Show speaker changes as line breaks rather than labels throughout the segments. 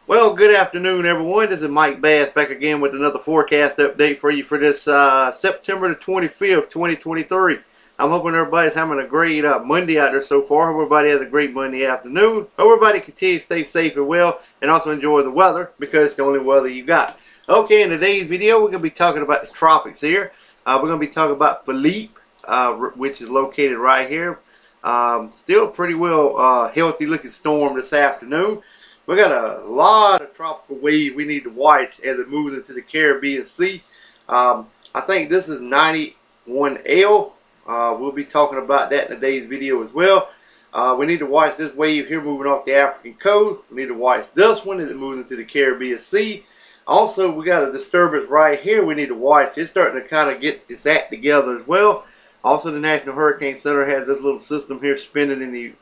Well, good afternoon, everyone. This is Mike Bass back again with another forecast update for you for this September the 25th, 2023. I'm hoping everybody's having a great Monday out there so far. Hope everybody has a great Monday afternoon. Hope everybody continues to stay safe and well and also enjoy the weather because it's the only weather you got. Okay, in today's video, we're going to be talking about the tropics here. We're going to be talking about Philippe, which is located right here. Still pretty well healthy looking storm this afternoon. We got a lot of tropical waves we need to watch as it moves into the Caribbean Sea. I think this is 91L. We'll be talking about that in today's video as well. We need to watch this wave here moving off the African coast. We need to watch this one as it moves into the Caribbean Sea. Also, we got a disturbance right here we need to watch. It's starting to kind of get its act together as well. Also, the National Hurricane Center has this little system here spinning in the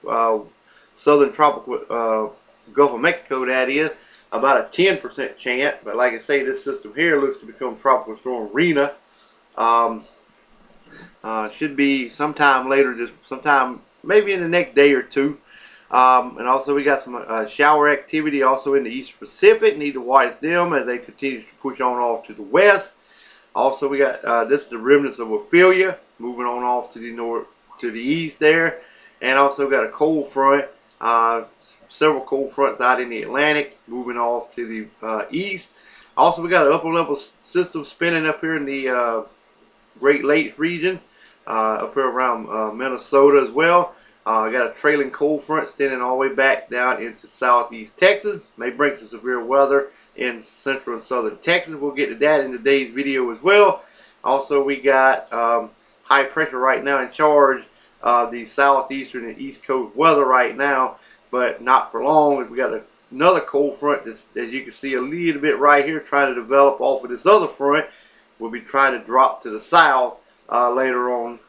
southern tropical Gulf of Mexico, that is, about a 10% chance. But like I say, this system here looks to become Tropical Storm Rena. Should be sometime later, just sometime maybe in the next day or two. And also we got some shower activity also in the Eastern Pacific. Need to watch them as they continue to push on off to the west. Also we got this is the remnants of Ophelia moving on off to the north, to the east there. And also got a cold front. Several cold fronts out in the Atlantic moving off to the east. Also, we got an upper level system spinning up here in the Great Lakes region, up here around Minnesota as well. Got a trailing cold front extending all the way back down into southeast Texas. May bring some severe weather in central and southern Texas. We'll get to that in today's video as well. Also, we got high pressure right now in charge of the southeastern and east coast weather right now, but not for long. We got another cold front that's, as you can see a little bit right here, trying to develop off of this other front. We'll be trying to drop to the south later on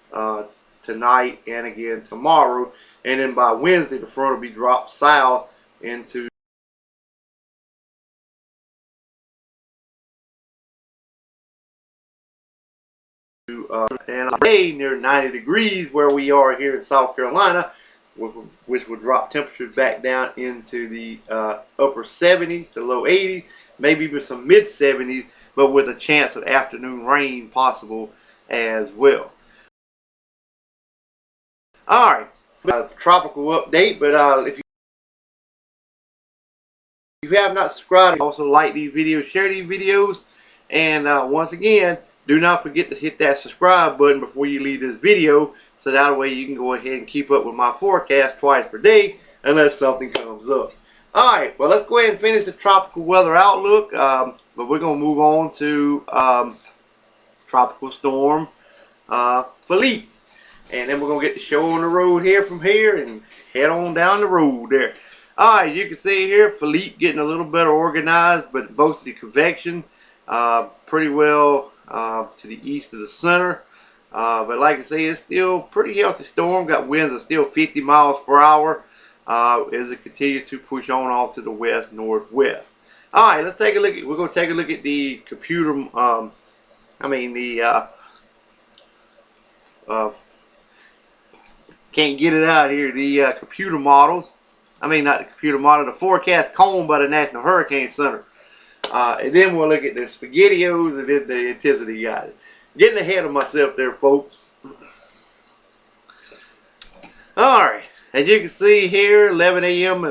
tonight and again tomorrow. And then by Wednesday, the front will be dropped south into and today near 90 degrees where we are here in South Carolina, which will drop temperatures back down into the upper 70s to low 80s, maybe even some mid 70s, but with a chance of afternoon rain possible as well. Alright, tropical update, but if you have not subscribed, also like these videos, share these videos, and once again, do not forget to hit that subscribe button before you leave this video, so that way you can go ahead and keep up with my forecast twice per day unless something comes up. Alright, well, let's go ahead and finish the tropical weather outlook, but we're going to move on to Tropical Storm Philippe. And then we're going to get the show on the road here from here and head on down the road there. Alright, you can see here Philippe getting a little better organized, but both the convection pretty well to the east of the center. But like I say, it's still pretty healthy storm. Got winds of still 50 miles per hour as it continues to push on off to the west northwest. Alright, let's take a look at, we're going to take a look at the computer, can't get it out here, the computer models. Not the computer model, the forecast cone by the National Hurricane Center. And then we'll look at the SpaghettiOs and then the intensity guys. Getting ahead of myself there, folks. Alright, as you can see here, 11 a.m.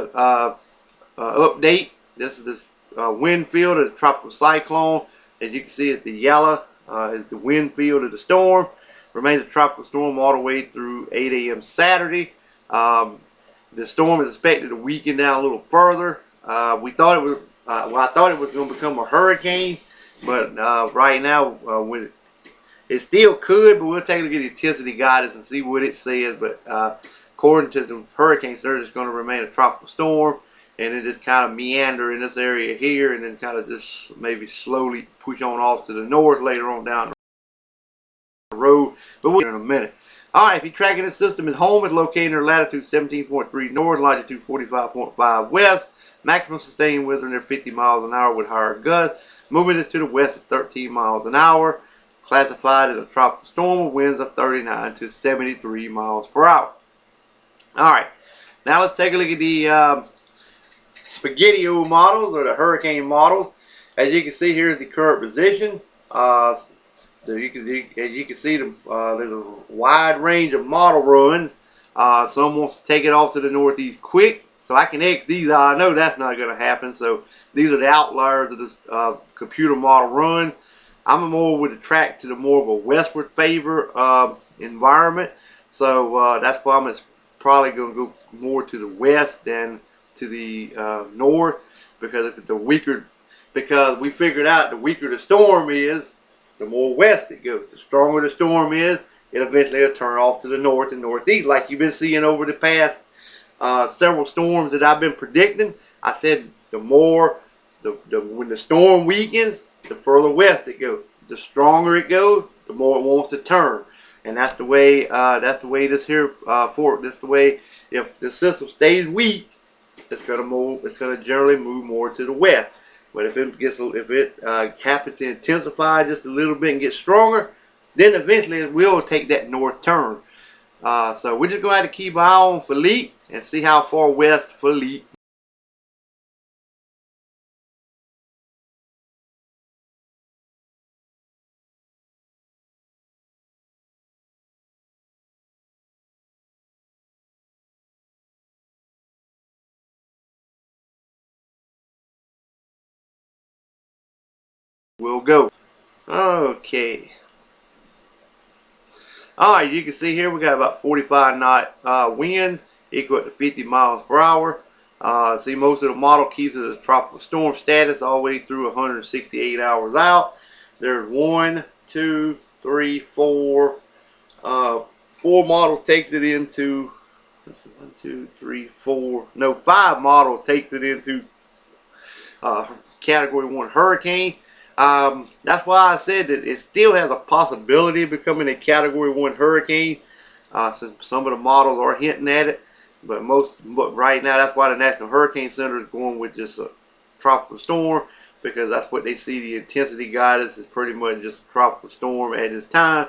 Update. This is this wind field of the tropical cyclone. As you can see, it's the yellow is the wind field of the storm. Remains a tropical storm all the way through 8 a.m. Saturday. The storm is expected to weaken down a little further. We thought it was, I thought it was going to become a hurricane, but right now, it still could, but we'll take a look at the intensity guidance and see what it says. But according to the Hurricane Center, it's going to remain a tropical storm, and it just kind of meander in this area here, and then kind of just maybe slowly push on off to the north later on down the road. But we'll get in a minute. Alright, if you're tracking this system at home, it's located near latitude 17.3 north, longitude 45.5 west. Maximum sustained winds are near 50 miles an hour with higher gusts. Moving this to the west at 13 miles an hour. Classified as a tropical storm with winds of 39 to 73 miles per hour. Alright, now let's take a look at the spaghetti-o models or the hurricane models. As you can see, here's the current position. As you can see, there's a wide range of model runs. Some wants to take it off to the northeast quick, so I can X these out. I know that's not going to happen. So these are the outliers of this computer model run. I'm more with the track to the more of a westward favor environment. So that's why I'm probably going to go more to the west than to the north, because if the weaker, because we figured out the weaker the storm is, the more west it goes. The stronger the storm is, it eventually will turn off to the north and northeast, like you've been seeing over the past several storms that I've been predicting. I said the more, when the storm weakens, the further west it goes. The stronger it goes, the more it wants to turn. And that's the way. This here That's the way. If the system stays weak, it's gonna move. It's gonna generally move more to the west. But if it happens to intensify just a little bit and get stronger, then eventually it will take that north turn. So we're just gonna have to keep an eye on Philippe and see how far west Philippe will go. Okay. Alright, you can see here we got about 45 knot winds equal to 50 miles per hour. See, most of the model keeps it as tropical storm status all the way through 168 hours out. There's 1, 2, 3, 4. 4 models takes it into, let's see, 1, 2, 3, 4. No, 5 models takes it into Category 1 hurricane. That's why I said that it still has a possibility of becoming a Category 1 hurricane, since some of the models are hinting at it. But right now, that's why the National Hurricane Center is going with just a tropical storm, because that's what they see. The intensity guidance is pretty much just a tropical storm at this time.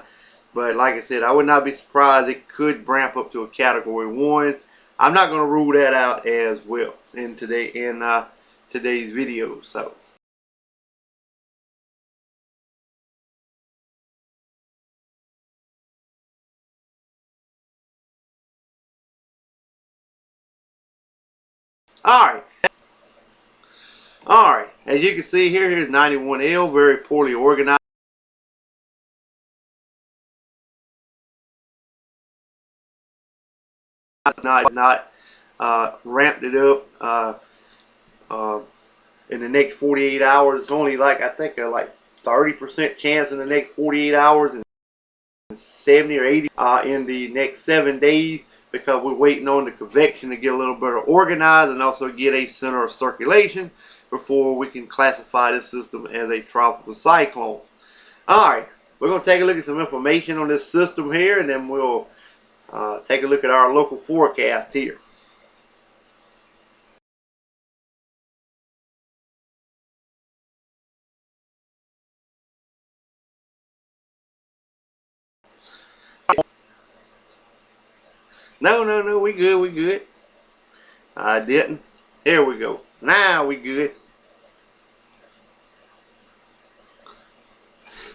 But like I said, I would not be surprised it could ramp up to a Category 1. I'm not going to rule that out as well in today's video. So. Alright. Alright. As you can see here, here's 91L, very poorly organized. Not ramped it up in the next 48 hours. It's only like, I think, like 30% chance in the next 48 hours and 70 or 80 in the next 7 days, because we're waiting on the convection to get a little better organized and also get a center of circulation before we can classify this system as a tropical cyclone. Alright, we're going to take a look at some information on this system here, and then we'll take a look at our local forecast here. No, we good. I didn't. Here we go. Now we good.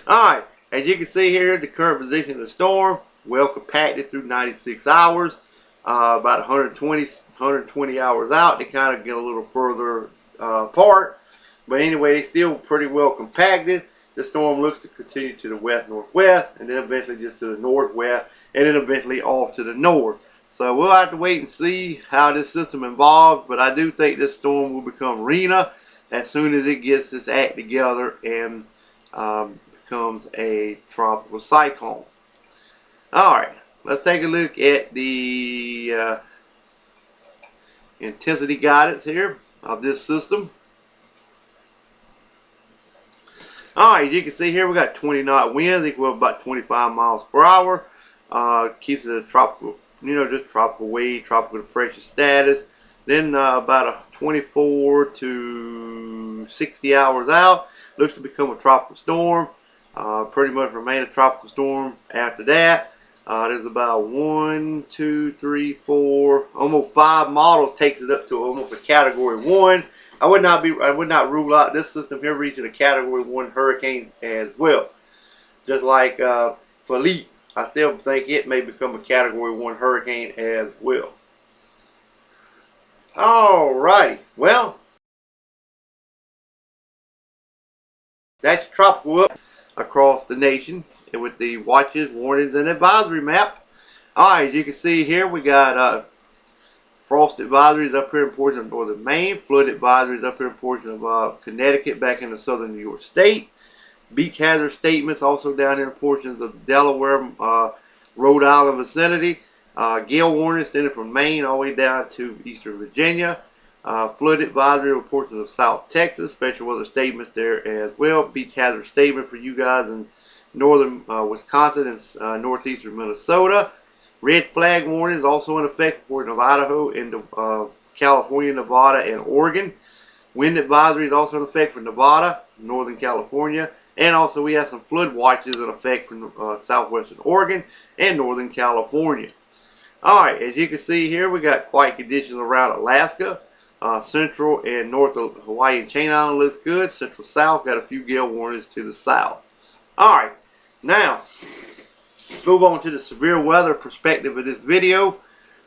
Alright, as you can see here, the current position of the storm, well compacted through 96 hours. About 120 hours out, they kind of get a little further apart. But anyway, they still pretty well compacted. The storm looks to continue to the west-northwest, and then eventually just to the northwest, and then eventually off to the north. So we'll have to wait and see how this system evolves, but I do think this storm will become Rena as soon as it gets its act together and becomes a tropical cyclone. Alright, let's take a look at the intensity guidance here of this system. Alright, you can see here we got 20 knot winds equal about 25 miles per hour. Keeps it a tropical, just tropical wave, tropical depression status. Then about a 24 to 60 hours out, looks to become a tropical storm. Pretty much remain a tropical storm after that. There's about 1, 2, 3, 4, almost 5 models takes it up to almost a Category 1. I would not rule out this system here reaching a Category 1 hurricane as well. Just like Philippe, I still think it may become a Category 1 hurricane as well. Alrighty, well, that's tropical up across the nation with the watches, warnings, and advisory map. Alright, as you can see here, we got frost advisories up here in portion of northern Maine, flood advisories up here in portion of Connecticut back into southern New York State, beach hazard statements also down here in portions of Delaware, Rhode Island vicinity, gale warning extended from Maine all the way down to eastern Virginia, flood advisory in portions of South Texas, special weather statements there as well, beach hazard statement for you guys in northern Wisconsin and northeastern Minnesota. Red flag warning is also in effect for Idaho into California, Nevada, and Oregon. Wind advisory is also in effect for Nevada, Northern California, and also we have some flood watches in effect for southwestern Oregon and Northern California. Alright, as you can see here, we got quiet conditions around Alaska. Central and north of Hawaii and Chain Island looks good. Central south got a few gale warnings to the south. Alright, now let's move on to the severe weather perspective of this video.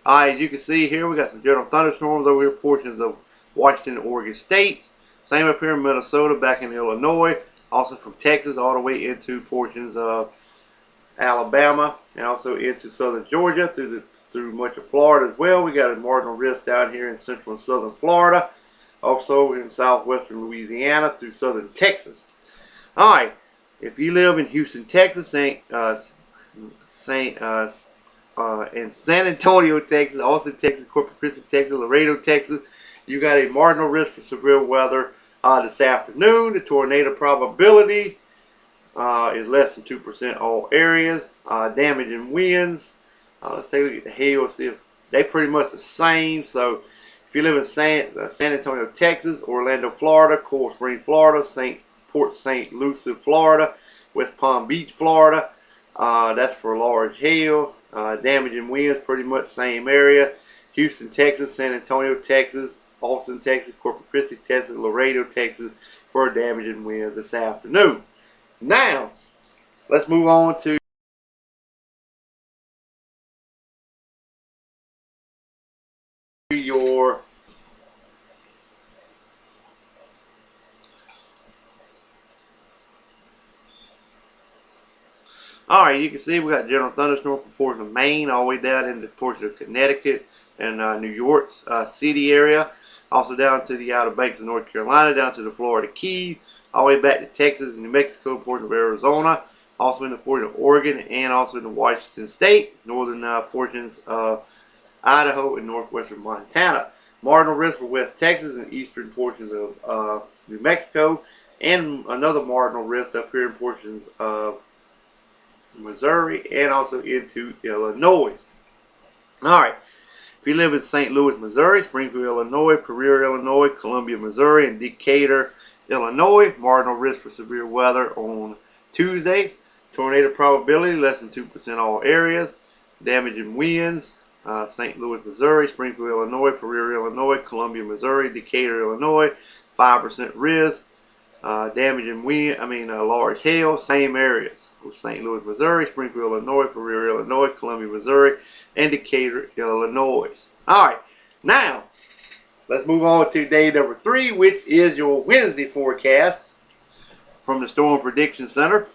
As you can see here, we got some general thunderstorms over here, portions of Washington and Oregon states. Same up here in Minnesota, back in Illinois. Also from Texas all the way into portions of Alabama and also into southern Georgia through much of Florida as well. We got a marginal risk down here in central and southern Florida. Also in southwestern Louisiana through southern Texas. Alright, if you live in Houston, Texas, in San Antonio, Texas, Austin, Texas, Corpus Christi, Texas, Laredo, Texas, you got a marginal risk for severe weather this afternoon. The tornado probability is less than 2% all areas. Damaging winds. Let's take a look at the hail. See if they pretty much the same. So if you live in San Antonio, Texas, Orlando, Florida, Coral Springs, Florida, Port St. Lucie, Florida, West Palm Beach, Florida, that's for large hail. Damaging winds, pretty much same area. Houston, Texas, San Antonio, Texas, Austin, Texas, Corpus Christi, Texas, Laredo, Texas, for damaging winds this afternoon. Now, let's move on to your Alright, you can see we got general thunderstorm from portion of Maine all the way down into portion of Connecticut and New York's city area. Also down to the Outer Banks of North Carolina, down to the Florida Keys, all the way back to Texas and New Mexico, portion of Arizona, also in the portion of Oregon, and also in the Washington State, northern portions of Idaho and northwestern Montana. Marginal risk for West Texas and eastern portions of New Mexico, and another marginal risk up here in portions of Missouri and also into Illinois. Alright, if you live in St. Louis, Missouri, Springfield, Illinois, Peoria, Illinois, Columbia, Missouri, and Decatur, Illinois, marginal risk for severe weather on Tuesday. Tornado probability less than 2% all areas. Damaging winds, St. Louis, Missouri, Springfield, Illinois, Peoria, Illinois, Columbia, Missouri, Decatur, Illinois, 5% risk. Damaging wind, large hail, same areas. St. Louis, Missouri, Springfield, Illinois, Peoria, Illinois, Columbia, Missouri, and Decatur, Illinois. Alright, now let's move on to day number 3, which is your Wednesday forecast from the Storm Prediction Center.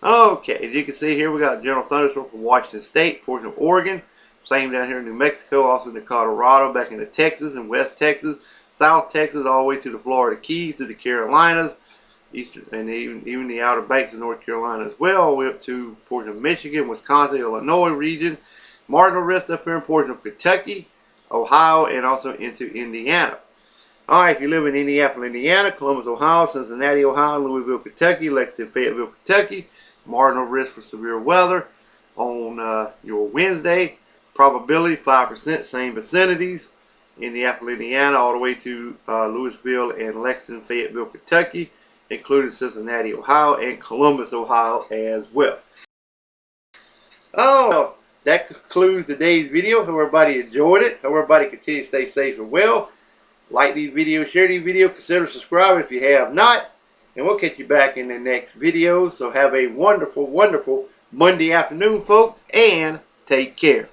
Okay, as you can see here, we got a general thunderstorm from Washington State, portion of Oregon, same down here in New Mexico, also into Colorado, back into Texas and West Texas, South Texas, all the way to the Florida Keys, to the Carolinas, eastern, and even the Outer Banks of North Carolina as well, all the way up to portion of Michigan, Wisconsin, Illinois region. Marginal risk up here in portion of Kentucky, Ohio, and also into Indiana. Alright, if you live in Indianapolis, Indiana, Columbus, Ohio, Cincinnati, Ohio, Louisville, Kentucky, Lexington, Fayetteville, Kentucky, marginal risk for severe weather on your Wednesday. Probability 5%, same vicinities. Indianapolis, Indiana, all the way to Louisville and Lexington, Fayetteville, Kentucky. including Cincinnati, Ohio, and Columbus, Ohio as well. Oh, that concludes today's video. Hope everybody enjoyed it. Hope everybody continues to stay safe and well. Like these videos, share these videos, consider subscribing if you have not. And we'll catch you back in the next video. So have a wonderful, wonderful Monday afternoon, folks, and take care.